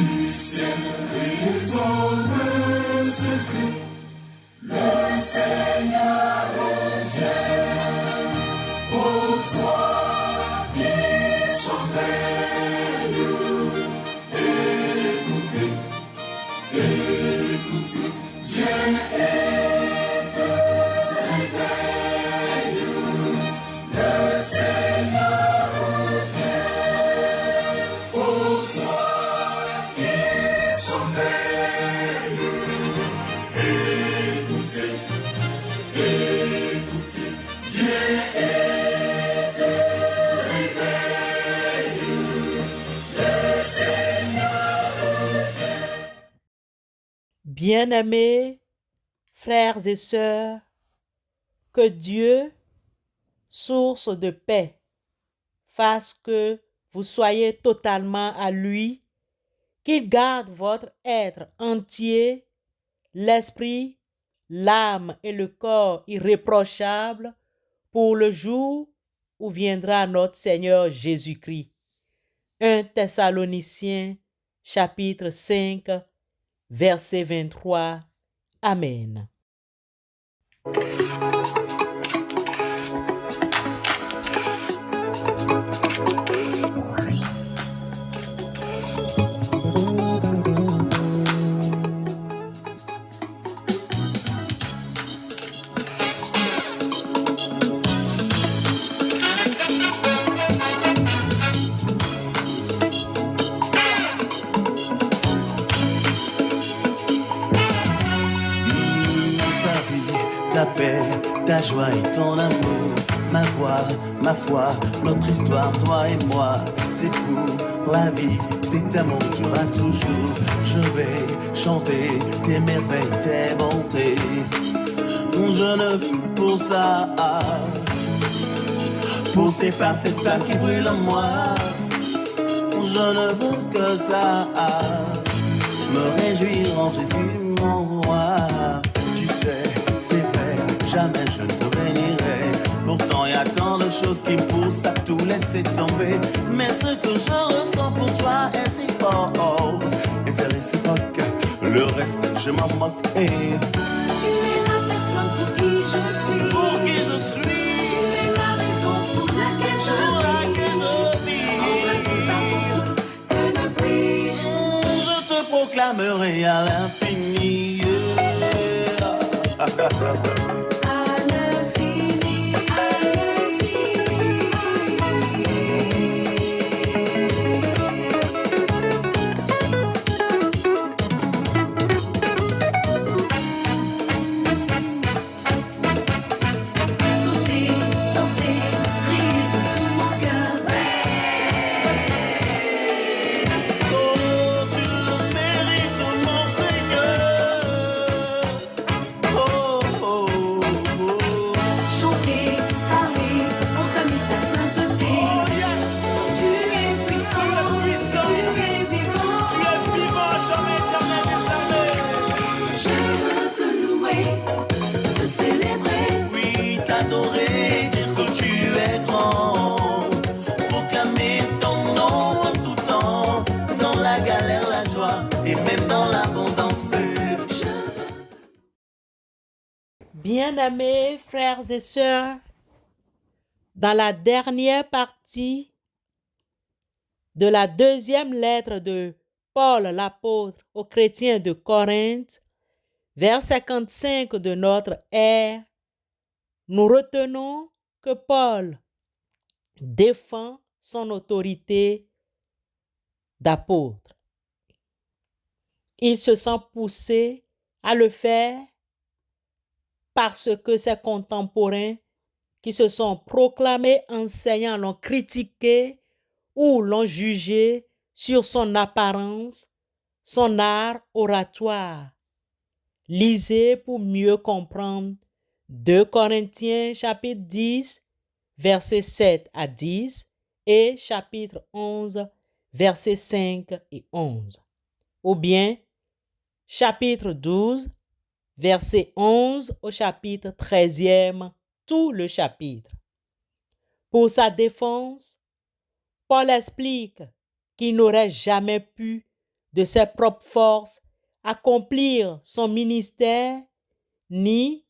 Du ciel résonne ce cri, le Seigneur revient. Ô toi qui sommeilles, écoutez, écoutez, viens et te réveille. Le Seigneur revient. Ô toi qui sommeilles, écoutez, écoutez, viens et te réveille. Le Seigneur revient. Bien-aimés, frères et sœurs, que Dieu, source de paix, fasse que vous soyez totalement à lui, qu'il garde votre être entier, l'esprit, l'âme et le corps irréprochables pour le jour où viendra notre Seigneur Jésus-Christ. 1 Thessaloniciens, chapitre 5, verset 23. Amen. Ta vie, ta paix, ta joie et ton amour, ma voix, ma foi, notre histoire, toi et moi, c'est pour la vie, cet amour durera toujours. Je vais chanter tes merveilles, tes bontés. Je ne vis pour ça, pour ces femmes, cette flamme qui brûle en moi. Je ne veux que ça, me réjouir en Jésus mon roi. Tu sais, c'est vrai, jamais je ne te bénirai. Pourtant il y a tant de choses qui me poussent à tout laisser tomber. Mais ce que je ressens pour toi est si fort, et c'est réciproque, le reste je m'en moque. Tu es la personne pour qui je suis. Pour qui je suis, Tu es la raison pour laquelle je pour laquelle vis. Embrassé par ton feu, que ne puis-je? je te proclamerai à l'infini. À l'infini, à l'infini. Sauter, danser, rire de tout mon cœur. Oh, tu le mérites, mon Seigneur. Oh, oh, oh. Chanter, parler, proclamer ta sainteté. Oh, yes. Tu es puissant, Tu es puissant. tu es vivant. Tu es vivant, jamais éternel des années. Je veux te louer, te célébrer. Oui, t'adorer, dire que tu es grand. Proclamer ton nom en tout temps. Dans la galère, la joie, et même dans l'abondance. Bien-aimés, frères et sœurs, dans la dernière partie de la deuxième lettre de Paul l'apôtre aux chrétiens de Corinthe, vers 55 de notre ère, nous retenons que Paul défend son autorité d'apôtre. Il se sent poussé à le faire parce que ses contemporains qui se sont proclamés enseignants l'ont critiqué ou l'ont jugé sur son apparence, son art oratoire. Lisez pour mieux comprendre 2 Corinthiens chapitre 10, versets 7 à 10 et chapitre 11, versets 5 et 11. Ou bien chapitre 12, verset 11 au chapitre 13e, tout le chapitre. Pour sa défense, Paul explique qu'il n'aurait jamais pu de ses propres forces accomplir son ministère, ni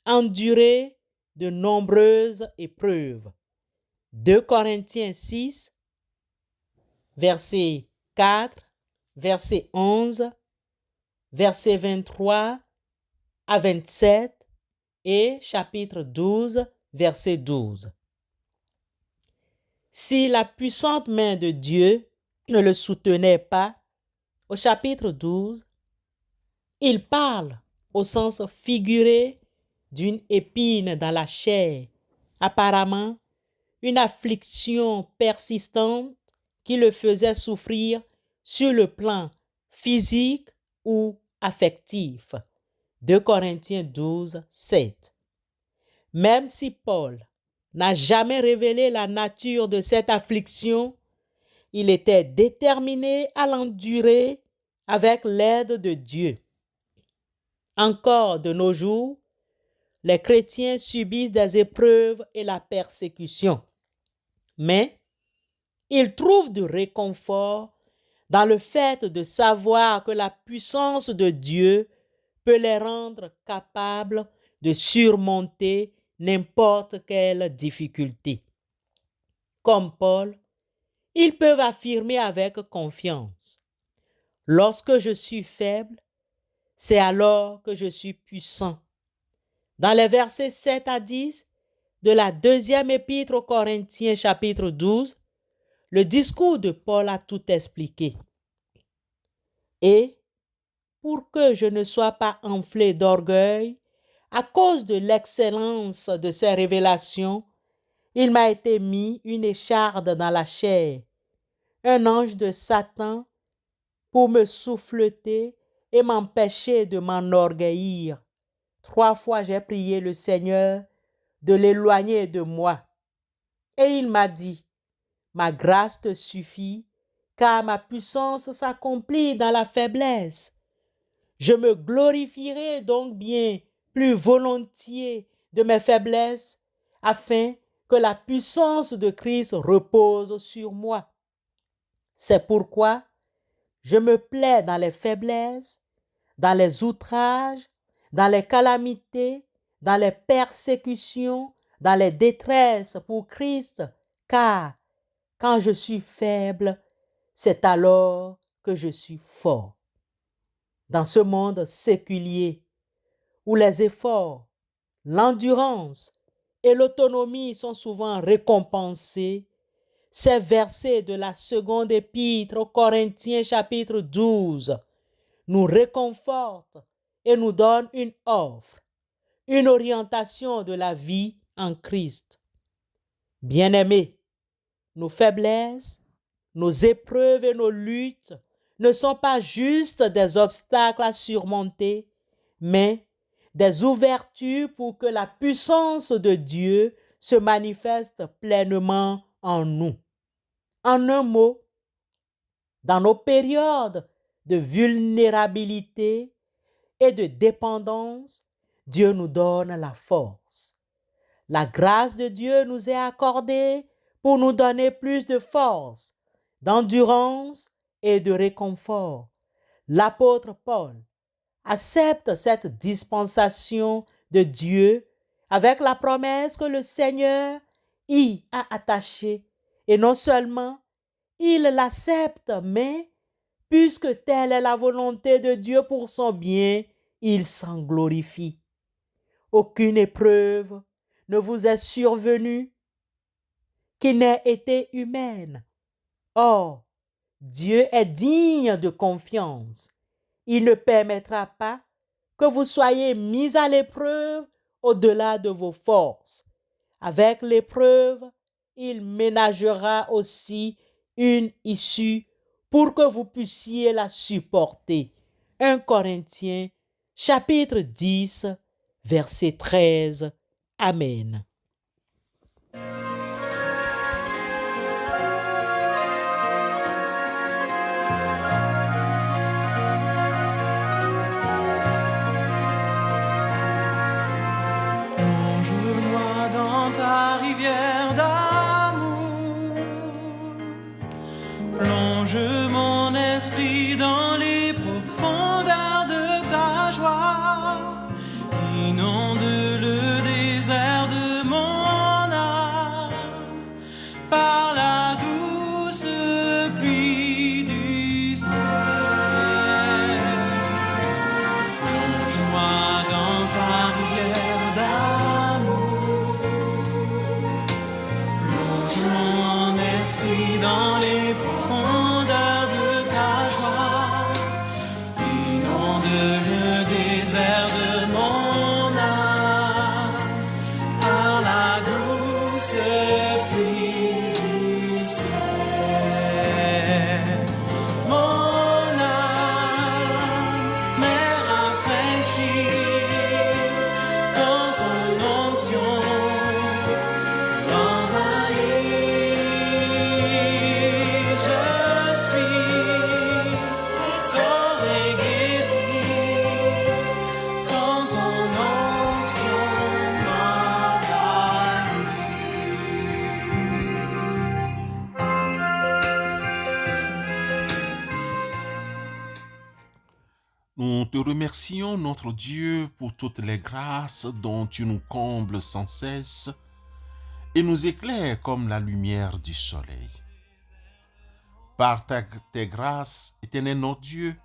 endurer de nombreuses épreuves. 2 Corinthiens 6, verset 4, verset 11, verset 23 à 27 et chapitre 12, verset 12. Si la puissante main de Dieu ne le soutenait pas, au chapitre 12, il parle au sens figuré d'une épine dans la chair, apparemment une affliction persistante qui le faisait souffrir sur le plan physique ou affectif. 2 Corinthiens 12, 7. Même si Paul n'a jamais révélé la nature de cette affliction, il était déterminé à l'endurer avec l'aide de Dieu. Encore de nos jours, les chrétiens subissent des épreuves et la persécution, mais ils trouvent du réconfort dans le fait de savoir que la puissance de Dieu peut les rendre capables de surmonter n'importe quelle difficulté. Comme Paul, ils peuvent affirmer avec confiance: lorsque je suis faible, c'est alors que je suis puissant. Dans les versets 7 à 10 de la deuxième épître aux Corinthiens chapitre 12, le discours de Paul a tout expliqué. Et pour que je ne sois pas enflé d'orgueil à cause de l'excellence de ces révélations, il m'a été mis une écharde dans la chair, un ange de Satan pour me souffleter et m'empêcher de m'enorgueillir. 3 fois j'ai prié le Seigneur de l'éloigner de moi. Et il m'a dit: ma grâce te suffit, car ma puissance s'accomplit dans la faiblesse. Je me glorifierai donc bien plus volontiers de mes faiblesses, afin que la puissance de Christ repose sur moi. C'est pourquoi je me plais dans les faiblesses, dans les outrages, dans les calamités, dans les persécutions, dans les détresses pour Christ, car quand je suis faible, c'est alors que je suis fort. Dans ce monde séculier, où les efforts, l'endurance et l'autonomie sont souvent récompensés, ces versets de la seconde épître aux Corinthiens chapitre 12 nous réconfortent et nous donnent une offre, une orientation de la vie en Christ. Bien-aimés, nos faiblesses, nos épreuves et nos luttes ne sont pas juste des obstacles à surmonter, mais des ouvertures pour que la puissance de Dieu se manifeste pleinement en nous. En un mot, dans nos périodes de vulnérabilité et de dépendance, Dieu nous donne la force. La grâce de Dieu nous est accordée pour nous donner plus de force, d'endurance et de réconfort. L'apôtre Paul accepte cette dispensation de Dieu avec la promesse que le Seigneur y a attachée. Et non seulement il l'accepte, mais puisque telle est la volonté de Dieu pour son bien, il s'en glorifie. Aucune épreuve ne vous est survenue qui n'ait été humaine. Or, Dieu est digne de confiance. Il ne permettra pas que vous soyez mis à l'épreuve au-delà de vos forces. Avec l'épreuve, il ménagera aussi une issue pour que vous puissiez la supporter. 1 Corinthiens, chapitre 10, verset 13. Amen. Plonge-moi dans ta rivière d'amour, plonge mon esprit dans dans les profondeurs de ta joie. Inonde le désert de mon âme par la douce pluie du ciel. Plonge-moi dans ta rivière d'amour. Plonge mon esprit dans les profondeurs de ta joie. Inonde le désert de mon âme par la douce pluie du ciel. Mon âme m'est rafraîchie quand ton onction m'envahit. Je suis restauré, guéri quand ton onction m'envahit. Nous te remercions, notre Dieu, pour toutes les grâces dont tu nous combles sans cesse et nous éclaires comme la lumière du soleil. Par tes grâces, éternel notre Dieu,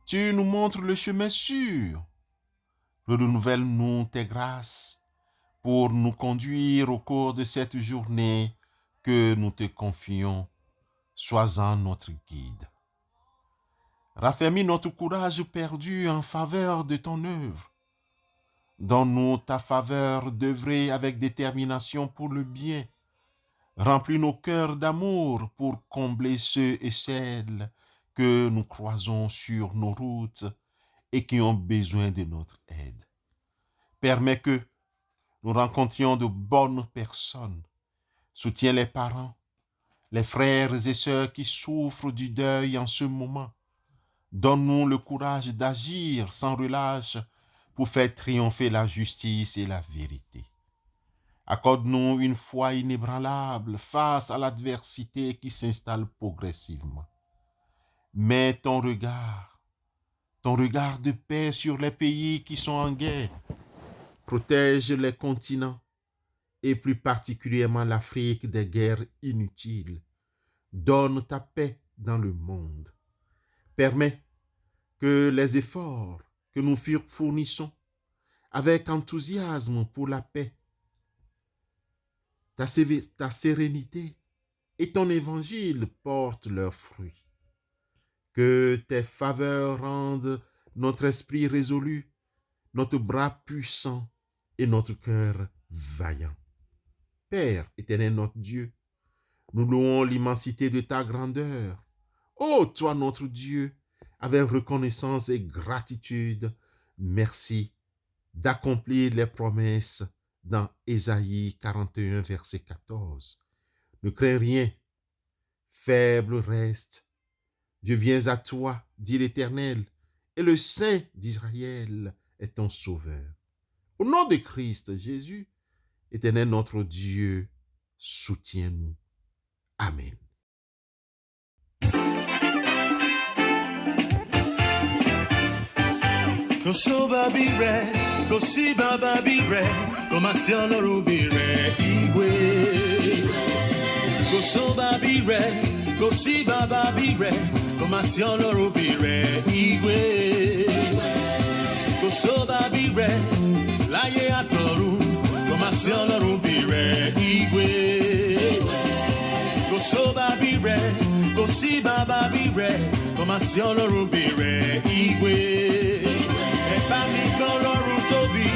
tu nous montres le chemin sûr. Renouvelle-nous tes grâces pour nous conduire au cours de cette journée que nous te confions. Sois-en notre guide. Raffermis notre courage perdu en faveur de ton œuvre. Donne-nous ta faveur d'œuvrer avec détermination pour le bien. Remplis nos cœurs d'amour pour combler ceux et celles que nous croisons sur nos routes et qui ont besoin de notre aide. Permets que nous rencontrions de bonnes personnes. Soutiens les parents, les frères et sœurs qui souffrent du deuil en ce moment. Donne-nous le courage d'agir sans relâche pour faire triompher la justice et la vérité. Accorde-nous une foi inébranlable face à l'adversité qui s'installe progressivement. Mets ton regard de paix sur les pays qui sont en guerre. Protège les continents et plus particulièrement l'Afrique des guerres inutiles. Donne ta paix dans le monde. Permets que les efforts que nous fournissons avec enthousiasme pour la paix, ta sérénité et ton évangile portent leurs fruits. Que tes faveurs rendent notre esprit résolu, notre bras puissant et notre cœur vaillant. Père éternel notre Dieu, nous louons l'immensité de ta grandeur. Ô toi notre Dieu, avec reconnaissance et gratitude, merci d'accomplir les promesses dans Ésaïe 41, verset 14. Ne crains rien, faible reste. Je viens à toi, dit l'Éternel, et le Saint d'Israël est ton sauveur. Au nom de Christ Jésus, Éternel notre Dieu, soutiens-nous. Amen. Koso babire, kosi bababire, komasiono rubire igwe. Koso babire, kosi bababire, komasiono rubire igwe. Koso babire, laye atoru, komasiono rubire igwe. Koso babire, kosi bababire, komasiono rubire igwe. Eba mi gbé Ọlọ́run tóbi.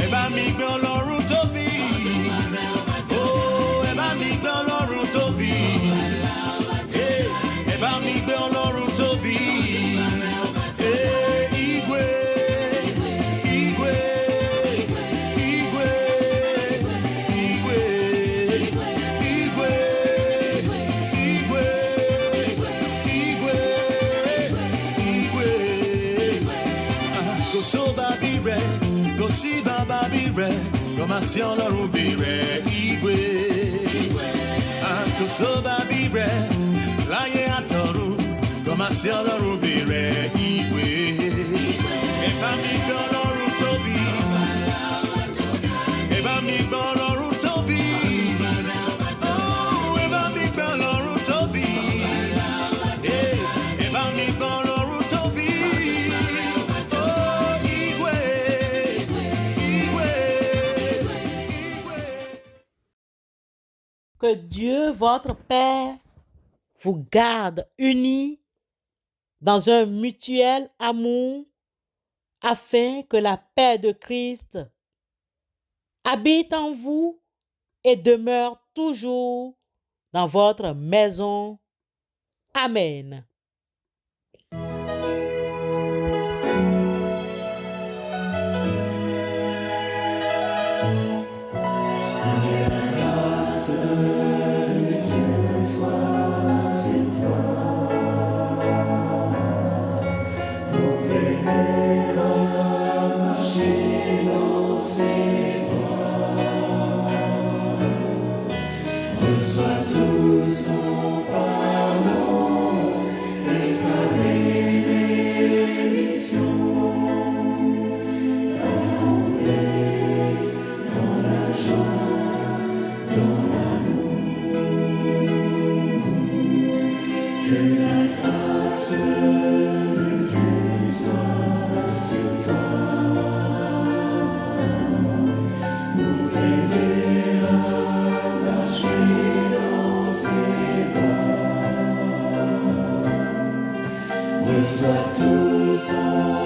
Eba mi gbé Ọlọ́run tóbi. Oh, eba mi gbé Ọlọ́run tóbi. Eba mi gbé Ọlọ́run tóbi. Igwe, igwe, igwe, igwe, igwe, igwe, igwe. Koso babire, kosi bababire, komasyon Ọlọ́run bire igwe. Koso babire, láyé àtọ̀run, Amasi Ọlọ́run bèrè ìwé. Ẹ bá mi gbọ́ Ọlọ́run tóbi. Ẹ bá mi gbọ́ Ọlọ́run tóbi. Oh, ẹ bá mi gbọ́ Ọlọ́run tóbi. Ẹ bá mi gbọ́ Ọlọ́run tóbi. Oh, ìwé, ìwé, ìwé. Que Dieu, votre Père, vous garde unis dans un mutuel amour afin que la paix de Christ habite en vous et demeure toujours dans votre maison. Amen. Reçois tout son pardon et sa bénédiction. Dans la paix, dans la joie, dans l'amour. Que la grâce de Dieu soit sur toi pour t'aider à marcher dans ses voies. Reçois tout son